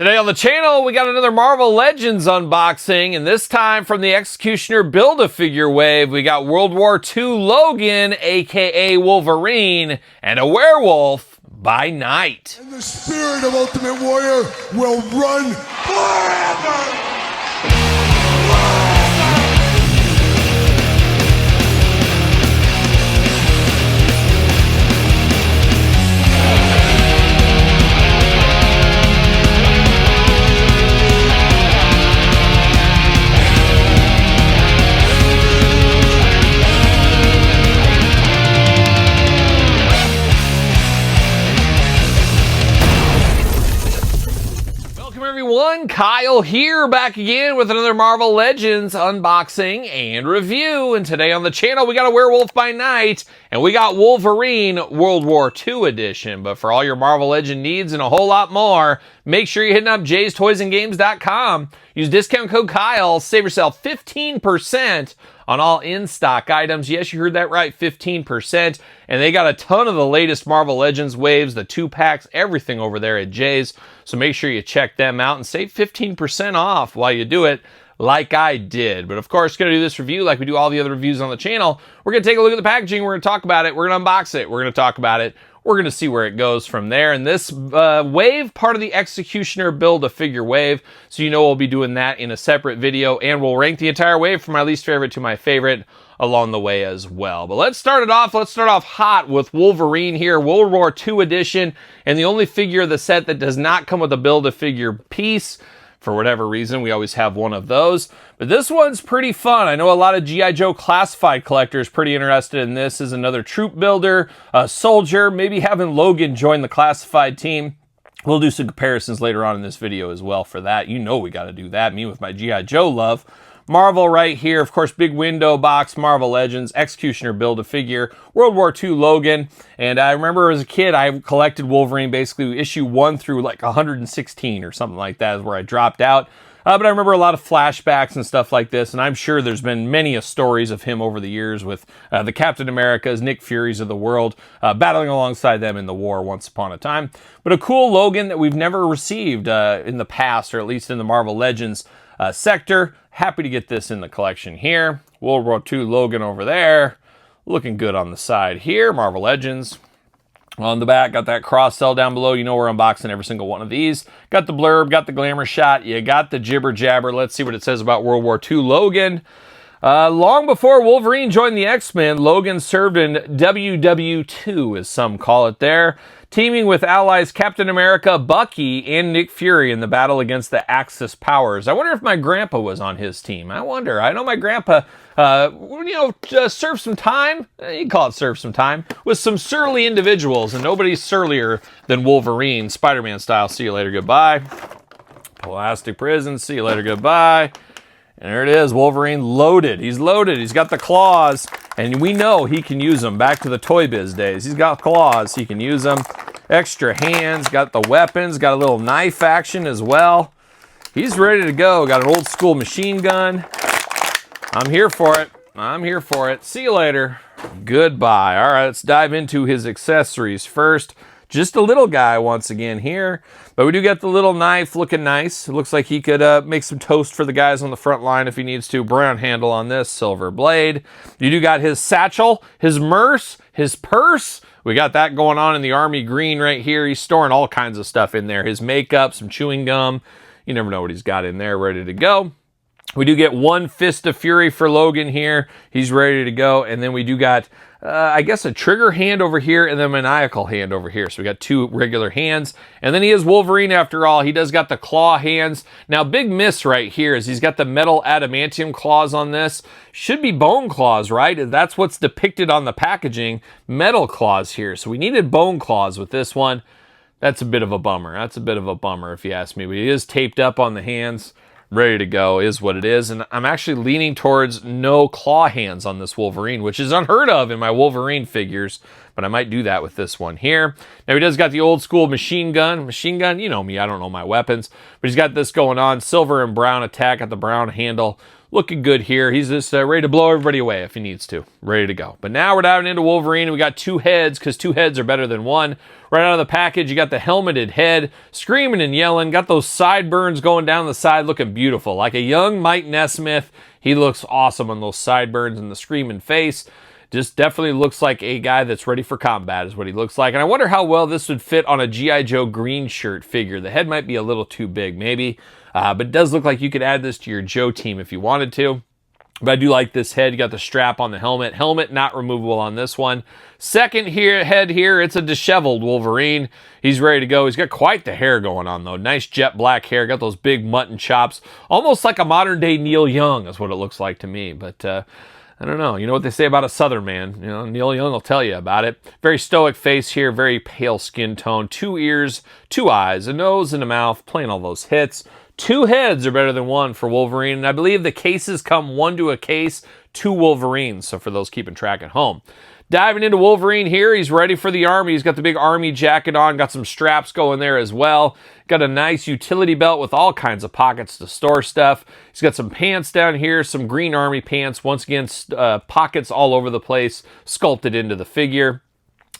Today on the channel, we got another Marvel Legends unboxing, and this time from the Executioner Build-A-Figure wave, we got World War II Logan, aka Wolverine, and a Werewolf by night. And the spirit of Ultimate Warrior will run forever! Everyone, Kyle here, back again with another Marvel Legends unboxing and review. And today on the channel, we got a Werewolf by Night, and we got Wolverine World War II edition. But for all your Marvel Legend needs and a whole lot more, make sure you're hitting up jaystoysandgames.com. Use discount code Kyle, save yourself 15% on all in-stock items. Yes, you heard that right, 15%. And they got a ton of the latest Marvel Legends waves, the 2-packs, everything over there at Jay's. So make sure you check them out and save 15% off while you do it, like I did. But of course, going to do this review like we do all the other reviews on the channel. We're going to take a look at the packaging. We're going to talk about it. We're going to unbox it. We're going to talk about it. We're going to see where it goes from there. And this wave, part of the Executioner Build-A-Figure wave. So you know we'll be doing that in a separate video. And we'll rank the entire wave from my least favorite to my favorite along the way as well. But let's start it off. Let's start off hot with Wolverine here, World War II edition. And the only figure of the set that does not come with a Build-A-Figure piece. For whatever reason, we always have one of those. But this one's pretty fun. I know a lot of G.I. Joe classified collectors pretty interested in this. As another troop builder, a soldier, maybe having Logan join the classified team. We'll do some comparisons later on in this video as well for that. You know we got to do that, me with my G.I. Joe love. Marvel right here, of course, big window box, Marvel Legends, Executioner Build-A-Figure, World War II Logan. And I remember as a kid, I collected Wolverine basically issue 1 through like 116 or something like that is where I dropped out. But I remember a lot of flashbacks and stuff like this, and I'm sure there's been many stories of him over the years with the Captain Americas, Nick Furies of the world, battling alongside them in the war once upon a time. But a cool Logan that we've never received in the past, or at least in the Marvel Legends sector. Happy to get this in the collection here. World War II Logan over there. Looking good on the side here. Marvel Legends. On the back, got that cross cell down below. You know we're unboxing every single one of these. Got the blurb, got the glamour shot. You got the jibber jabber. Let's see what it says about World War II Logan. Long before Wolverine joined the X-Men, Logan served in WW2, as some call it there, teaming with allies Captain America, Bucky, and Nick Fury in the battle against the Axis powers. I wonder if my grandpa was on his team. I wonder. I know my grandpa, served some time, you can call it served some time, with some surly individuals, and nobody's surlier than Wolverine, Spider-Man style. See you later, goodbye. Plastic prison, see you later, goodbye. And there it is, Wolverine loaded. He's loaded. He's got the claws, and we know he can use them. Back to the Toy Biz days. He's got claws. He can use them. Extra hands. Got the weapons. Got a little knife action as well. He's ready to go. Got an old school machine gun. I'm here for it. I'm here for it. See you later. Goodbye. All right, let's dive into his accessories first. Just a little guy once again here. But we do get the little knife looking nice. It looks like he could make some toast for the guys on the front line if he needs to. Brown handle on this, silver blade. You do got his satchel, his merce, his purse. We got that going on in the army green right here. He's storing all kinds of stuff in there. His makeup, some chewing gum. You never know what he's got in there, ready to go. We do get one Fist of Fury for Logan here. He's ready to go. And then we do got, I guess, a trigger hand over here and then a maniacal hand over here. So we got 2 regular hands. And then he is Wolverine after all. He does got the claw hands. Now, big miss right here is he's got the metal adamantium claws on this. Should be bone claws, right? That's what's depicted on the packaging. Metal claws here. So we needed bone claws with this one. That's a bit of a bummer. That's a bit of a bummer if you ask me. But he is taped up on the hands. Ready to go is what it is. And I'm actually leaning towards no claw hands on this Wolverine, which is unheard of in my Wolverine figures, but I might do that with this one here. Now he does got the old school machine gun. Machine gun, you know me, I don't know my weapons, but he's got this going on. Silver and brown attack at the brown handle. Looking good here. He's just ready to blow everybody away if he needs to. Ready to go. But now we're diving into Wolverine, and we got 2 heads, because 2 heads are better than 1. Right out of the package, you got the helmeted head, screaming and yelling. Got those sideburns going down the side, looking beautiful. Like a young Mike Nesmith. He looks awesome on those sideburns and the screaming face. Just definitely looks like a guy that's ready for combat is what he looks like. And I wonder how well this would fit on a G.I. Joe green shirt figure. The head might be a little too big, maybe. But it does look like you could add this to your Joe team if you wanted to. But I do like this head. You got the strap on the helmet. Helmet not removable on this one. Second head here, it's a disheveled Wolverine. He's ready to go. He's got quite the hair going on, though. Nice jet black hair. Got those big mutton chops. Almost like a modern-day Neil Young is what it looks like to me. But I don't know. You know what they say about a Southern man. You know, Neil Young will tell you about it. Very stoic face here. Very pale skin tone. 2 ears, 2 eyes, a nose, and a mouth. Playing all those hits. 2 heads are better than 1 for Wolverine. And I believe the cases come 1 to a case, 2 Wolverines. So for those keeping track at home. Diving into Wolverine here, he's ready for the army. He's got the big army jacket on, got some straps going there as well. Got a nice utility belt with all kinds of pockets to store stuff. He's got some pants down here, some green army pants. Once again, pockets all over the place, sculpted into the figure.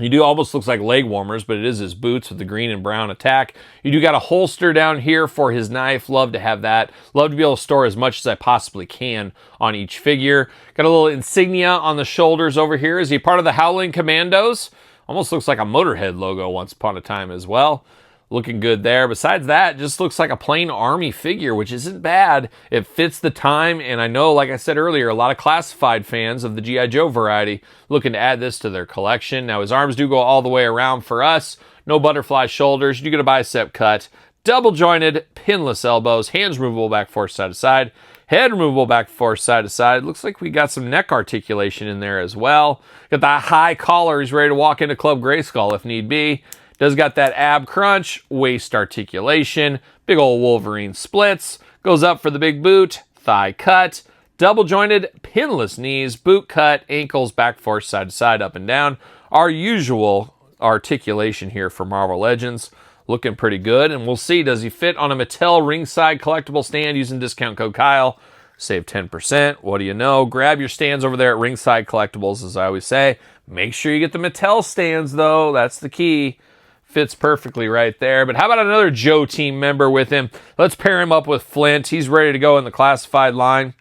You do almost looks like leg warmers, but it is his boots with the green and brown attack. You do got a holster down here for his knife. Love to have that. Love to be able to store as much as I possibly can on each figure. Got a little insignia on the shoulders over here. Is he part of the Howling Commandos? Almost looks like a Motorhead logo once upon a time as well. Looking good there. Besides that, just looks like a plain army figure, which isn't bad. It fits the time, and I know, like I said earlier, a lot of classified fans of the G.I. Joe variety looking to add this to their collection. Now, his arms do go all the way around for us. No butterfly shoulders. You do get a bicep cut. Double jointed, pinless elbows. Hands removable back forth side to side. Head removable back forth side to side. Looks like we got some neck articulation in there as well. Got that high collar. He's ready to walk into Club Grayskull if need be. Does got that ab crunch, waist articulation, big old Wolverine splits, goes up for the big boot, thigh cut, double jointed, pinless knees, boot cut, ankles back forth side to side, up and down. Our usual articulation here for Marvel Legends. Looking pretty good, and we'll see, does he fit on a Mattel ringside collectible stand using discount code Kyle? Save 10%. What do you know? Grab your stands over there at Ringside Collectibles, as I always say. Make sure you get the Mattel stands, though. That's the key. Fits perfectly right there. But how about another Joe team member with him? Let's pair him up with Flint. He's ready to go in the classified line.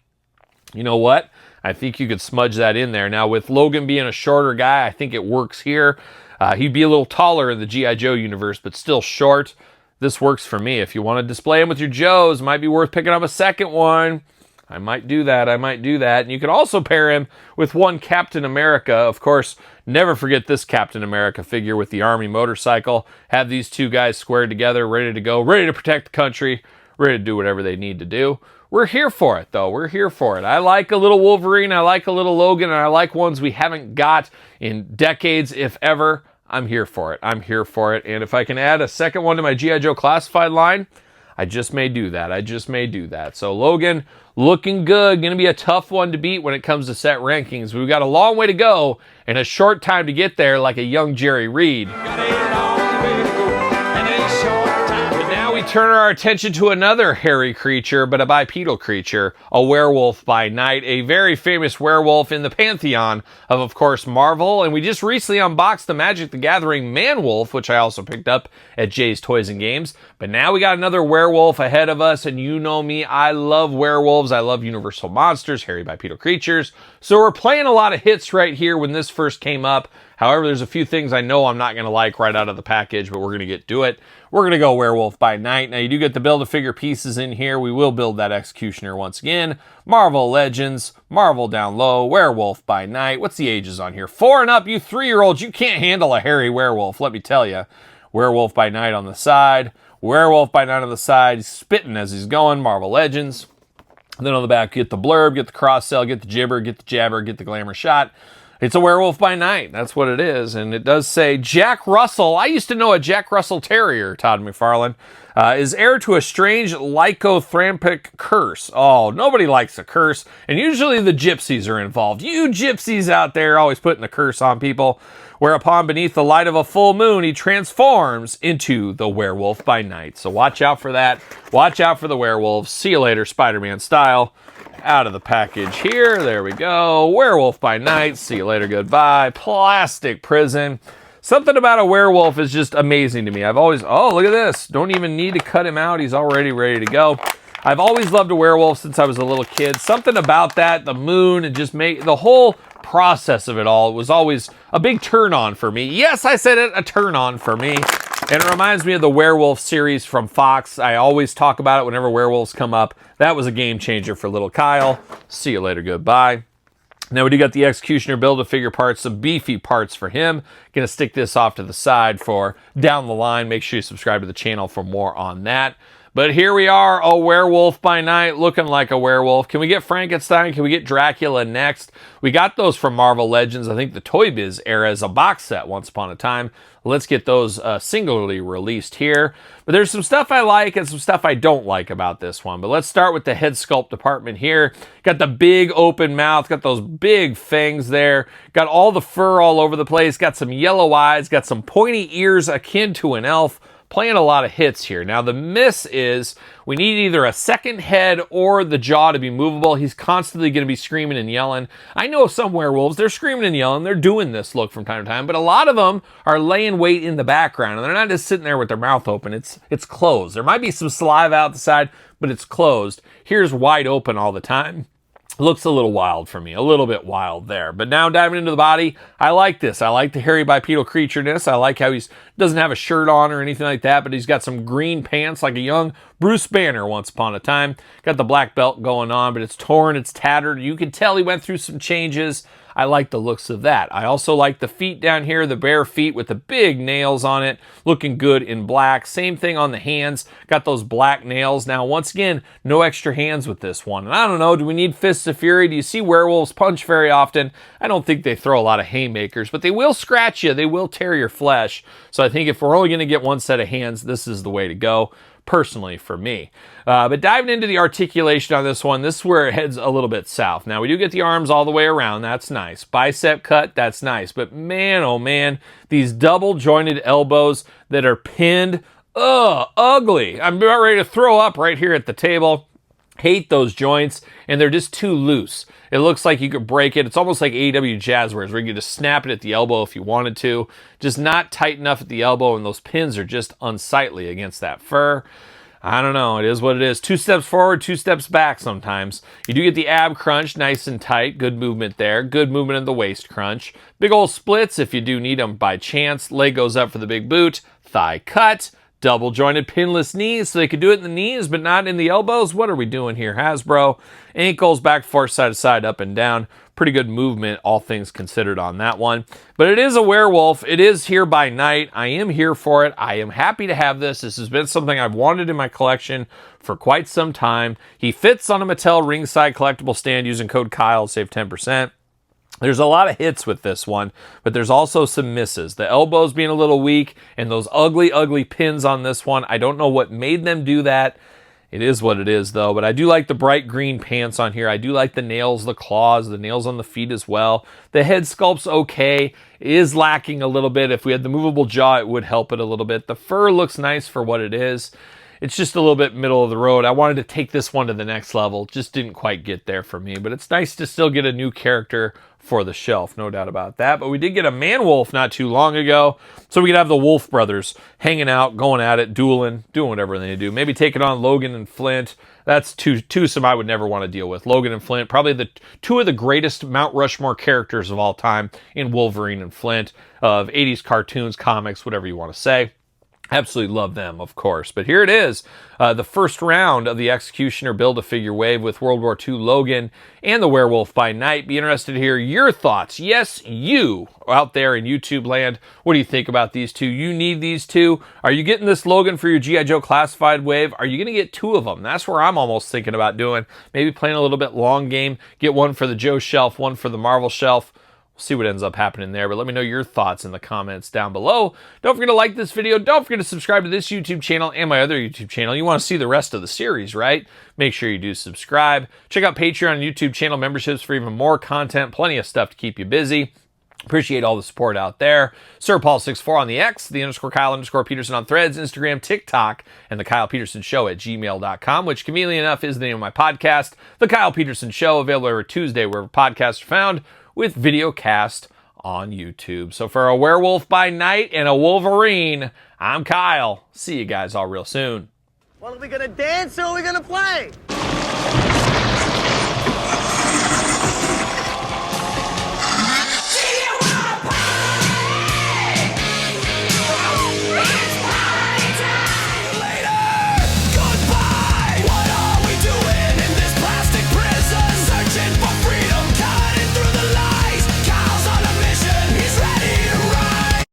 You know what? I think you could smudge that in there. Now, with Logan being a shorter guy, I think it works here. He'd be a little taller in the G.I. Joe universe, but still short. This works for me. If you want to display him with your Joes, might be worth picking up a second one. I might do that. And you could also pair him with one Captain America. Of course, never forget this Captain America figure with the Army motorcycle. Have these 2 guys squared together, ready to go, ready to protect the country, ready to do whatever they need to do. We're here for it, though. We're here for it. I like a little Wolverine. I like a little Logan. And I like ones we haven't got in decades, if ever. I'm here for it. I'm here for it. And if I can add a second one to my G.I. Joe classified line, I just may do that. So Logan, looking good. Going to be a tough one to beat when it comes to set rankings. We've got a long way to go and a short time to get there, like a young Jerry Reed. Turn our attention to another hairy creature, but a bipedal creature, a werewolf by night, a very famous werewolf in the pantheon of course, Marvel. And we just recently unboxed the Magic the Gathering Man-Wolf, which I also picked up at Jay's Toys and Games. But now we got another werewolf ahead of us, and you know me, I love werewolves. I love universal monsters, hairy bipedal creatures. So we're playing a lot of hits right here when this first came up. However, there's a few things I know I'm not going to like right out of the package, but we're going to get to it. We're going to go Werewolf by Night. Now, you do get the Build-A-Figure pieces in here. We will build that Executioner once again. Marvel Legends, Marvel down low, Werewolf by Night. What's the ages on here? 4 and up, you 3-year-olds. You can't handle a hairy werewolf, let me tell you. Werewolf by Night on the side. Werewolf by Night on the side, spitting as he's going. Marvel Legends. And then on the back, get the blurb, get the cross-sell, get the gibber, get the jabber, get the glamour shot. It's a Werewolf by Night. That's what it is. And it does say Jack Russell. I used to know a Jack Russell Terrier, Todd McFarlane, is heir to a strange lycanthropic curse. Oh, nobody likes a curse. And usually the gypsies are involved. You gypsies out there always putting the curse on people. Whereupon, beneath the light of a full moon, he transforms into the Werewolf by Night. So watch out for that. Watch out for the werewolves. See you later, Spider-Man style. out of the package here. There we go. Werewolf by Night. See you later. Goodbye. Plastic Prison. Something about a werewolf is just amazing to me. I've always, oh, look at this. Don't even need to cut him out. He's already ready to go. I've always loved a werewolf since I was a little kid. Something about that, the moon, and just make the whole process of it all was always a big turn on for me. Yes, I said it, a turn on for me. And it reminds me of the Werewolf series from Fox. I always talk about it whenever werewolves come up. That was a game changer for little Kyle. See you later. Goodbye. Now we do got the Executioner Build-A-Figure parts, some beefy parts for him. Gonna stick this off to the side for down the line. Make sure you subscribe to the channel for more on that. But here we are, a werewolf by night, looking like a werewolf. Can we get Frankenstein? Can we get Dracula next? We got those from Marvel Legends, I think the Toy Biz era as a box set once upon a time. Let's get those singularly released here. But there's some stuff I like and some stuff I don't like about this one. But let's start with the head sculpt department here. Got the big open mouth, got those big fangs there, got all the fur all over the place, got some yellow eyes, got some pointy ears akin to an elf. Playing a lot of hits here. Now the miss is we need either a second head or the jaw to be movable. He's constantly going to be screaming and yelling. I know some werewolves, they're screaming and yelling. They're doing this look from time to time, but a lot of them are laying weight in the background and they're not just sitting there with their mouth open. It's closed. There might be some saliva out the side, but it's closed. Here's wide open all the time. Looks a little wild for me, a little bit wild there. But now diving into the body, I like this. I like the hairy bipedal creatureness. I like how he doesn't have a shirt on or anything like that, but he's got some green pants like a young Bruce Banner once upon a time. Got the black belt going on, but it's torn, it's tattered. You can tell he went through some changes. I like the looks of that. I also like the feet down here, the bare feet with the big nails on it, looking good in black. Same thing on the hands, got those black nails. Now, once again, no extra hands with this one. And I don't know, do we need Fists of Fury? Do you see werewolves punch very often? I don't think they throw a lot of haymakers, but they will scratch you. They will tear your flesh. So I think if we're only going to get one set of hands, this is the way to go. Personally for me. But diving into the articulation on this one, this is where it heads a little bit south. Now we do get the arms all the way around, that's nice. Bicep cut, that's nice. But man, oh man, these double jointed elbows that are pinned, ugly. I'm about ready to throw up right here at the table. Hate those joints, and they're just too loose. It looks like you could break it. It's almost like AEW Jazzwares, where you could just snap it at the elbow if you wanted to. Just not tight enough at the elbow, and those pins are just unsightly against that fur. I don't know. It is what it is. 2 steps forward, 2 steps back sometimes. You do get the ab crunch, nice and tight. Good movement there. Good movement in the waist crunch. Big old splits if you do need them by chance. Leg goes up for the big boot. Thigh cut. Double jointed pinless knees, so they could do it in the knees, but not in the elbows. What are we doing here, Hasbro? Ankles back, forth, side to side, up and down. Pretty good movement, all things considered on that one. But it is a werewolf. It is here by night. I am here for it. I am happy to have this. This has been something I've wanted in my collection for quite some time. He fits on a Mattel ringside collectible stand using code Kyle, save 10%. There's a lot of hits with this one, but there's also some misses. The elbows being a little weak and those ugly, ugly pins on this one. I don't know what made them do that. It is what it is, though. But I do like the bright green pants on here. I do like the nails, the claws, the nails on the feet as well. The head sculpt's okay. It is lacking a little bit. If we had the movable jaw, it would help it a little bit. The fur looks nice for what it is. It's just a little bit middle of the road. I wanted to take this one to the next level. Just didn't quite get there for me. But it's nice to still get a new character for the shelf, no doubt about that. But we did get a man-wolf not too long ago, so we could have the Wolf brothers hanging out, going at it, dueling, doing whatever they do. Maybe taking on Logan and Flint. That's twosome I would never want to deal with. Logan and Flint, probably the two of the greatest Mount Rushmore characters of all time in Wolverine and Flint, of 80s cartoons, comics, whatever you want to say. Absolutely love them, of course. But here it is, the first round of the Executioner Build-A-Figure wave with World War II Logan and the Werewolf by Night. Be interested to hear your thoughts. Yes, you out there in YouTube land. What do you think about these two? You need these two. Are you getting this Logan for your G.I. Joe Classified wave? Are you going to get 2 of them? That's where I'm almost thinking about doing. Maybe playing a little bit long game. Get one for the Joe shelf, one for the Marvel shelf. See what ends up happening there, but let me know your thoughts in the comments down below. Don't forget to like this video. Don't forget to subscribe to this YouTube channel and my other YouTube channel. You want to see the rest of the series, right? Make sure you do subscribe. Check out Patreon and YouTube channel memberships for even more content. Plenty of stuff to keep you busy. Appreciate all the support out there. Sir Paul64 on the X, the _Kyle_Peterson on Threads, Instagram, TikTok, and TheKylePetersonShow at gmail.com, which conveniently enough is the name of my podcast. The Kyle Peterson Show, available every Tuesday wherever podcasts are found, with video cast on YouTube. So for a Werewolf by Night and a Wolverine, I'm Kyle. See you guys all real soon. Well, are we gonna dance or are we gonna play?